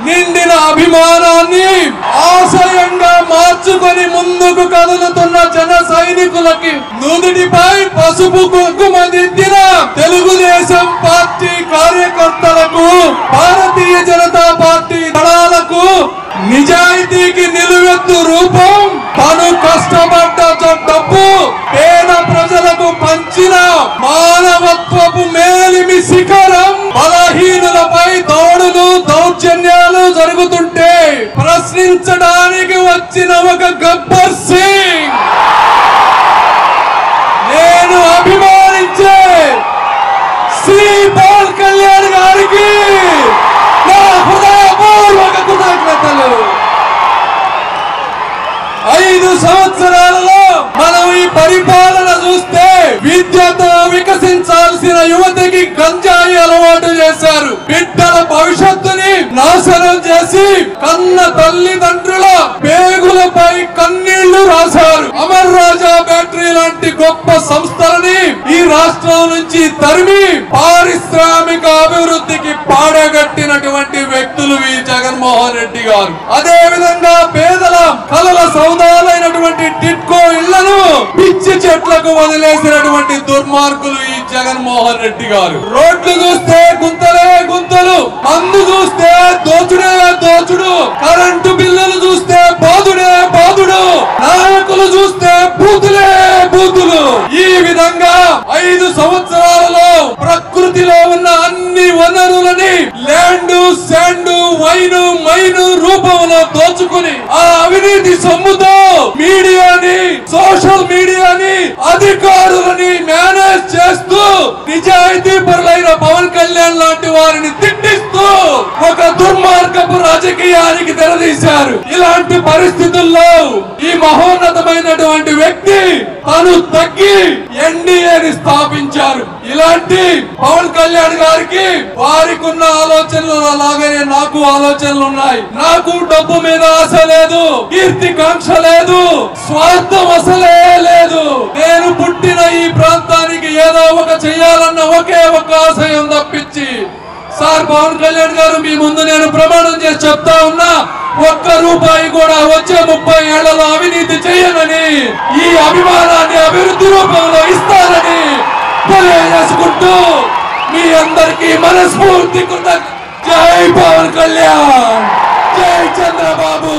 నిండిన అభిమానాన్ని ఆశయంగా మార్చుకొని ముందుకు కదులుతున్న జన సైనికులకి నుదుటిపై పసుపు కుంకుమ దిద్దిన తెలుగుదేశం పార్టీ కార్యకర్తలకు, భారతీయ జనతా పార్టీ దళాలకు నిజాయితీకి నిలువెత్తు రూపం, తను కష్టపడ్డ డబ్బు పేద ప్రజలకు పంచిన మానవత్వపు మేలిమి శిఖరం, బలహీనులపై దౌడులు దౌర్జన్యాలు జరుగుతుంటే ప్రశ్నించడానికి వచ్చిన ఒక గబ్బర్ సింగ్, నేను అభిమానించే శ్రీ పవన్ కళ్యాణ్ గారికి నా హృదయపూర్వక కృతజ్ఞతలు. 5 సంవత్సరాలలో మనం ఈ పరిపాలన చూస్తే విద్యతో వికసించాల్సిన యువతకి గంజాయి అలవాటు చేశారు. బిడ్డల భవిష్యత్తుని నాశనం చేసి కన్న తల్లిదండ్రుల పేగులపై కన్నీళ్లు రాశారు. అమర్ రాజా బ్యాటరీ లాంటి గొప్ప సంస్థలని ఈ రాష్ట్రం నుంచి తరిమి పారిశ్రామిక అభివృద్ధికి పాడగట్టినటువంటి వ్యక్తులు ఈ జగన్మోహన్ రెడ్డి గారు. అదే విధంగా పేదల కలల సౌదాలైనటువంటి టిట్కో ఇళ్లను పిచ్చి చెట్లకు వదిలేసినటువంటి దుర్మార్గులు ఈ జగన్మోహన్ రెడ్డి గారు. రోడ్లు చూస్తే గుంతలే గుంతలు, మందు చూస్తే దోచుడే దోచుడు, కరెంటు బిల్లులు చూస్తే బాధుడే బాధుడు, నాయకులు చూస్తే బూతులే బూతులు. ఈ విధంగా 5 సంవత్సరాలలో ప్రకృతిలో ఉన్న అన్ని వనరులని ల్యాండ్, శాండ్, వైన్, మైన్ రూపంలో దోచుకుని ఆ అవినీతి సొమ్ముతో మీడియాని, సోషల్ మీడియాని, అధికారులని మేనేజ్ చేస్తూ నిజాయితీ పరులైన పవన్ కళ్యాణ్ లాంటి వారిని తిట్టిస్తూ ఒక దుర్మార్గపు రాజకీయానికి తెరదీశారు. ఇలాంటి పరిస్థితుల్లో ఈ మహోన్నతమైనటువంటి వ్యక్తి తను తగ్గి ఎన్డీఏని స్థాపించారు. ఇలాంటి పవన్ కళ్యాణ్ గారికి వారికి ఉన్న ఆలోచనలు అలాగనే నాకు ఆలోచనలు ఉన్నాయి. నాకు డబ్బు మీద ఆశ లేదు, కీర్తికాంక్ష లేదు, స్వార్థం అసలే లేదు. నేను పుట్టిన ఈ ప్రాంతానికి ఏదో ఒక చెయ్యాలన్న ఒకే ఒక ఆశయం తప్పించి, సార్ పవన్ కళ్యాణ్ గారు మీ ముందు నేను ప్రమాణం చేసి చెప్తా ఉన్నా, ఒక్క రూపాయి కూడా వచ్చే 30 ఏళ్లలో అవినీతి చేయనని, ఈ అభిమానాన్ని అభివృద్ధి రూపంలో ఇస్తానని తెలియజేసుకుంటూ మీ అందరికీ మనస్ఫూర్తి కృతజ్ఞతలు. జై పవన్ కళ్యాణ్, జై చంద్రబాబు.